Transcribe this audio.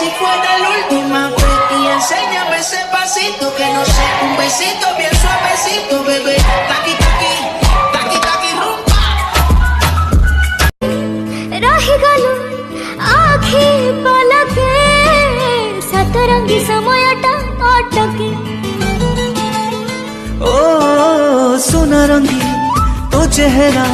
si fuera la última vez. Y enséñame ese pasito, que no sé, un besito bien suavecito, bebé. Taqui, taqui, taqui, taqui, rumba. राही घालून आखी पलके सतरंगी समयटा अटके ओ सोना रंगी तो चेहरा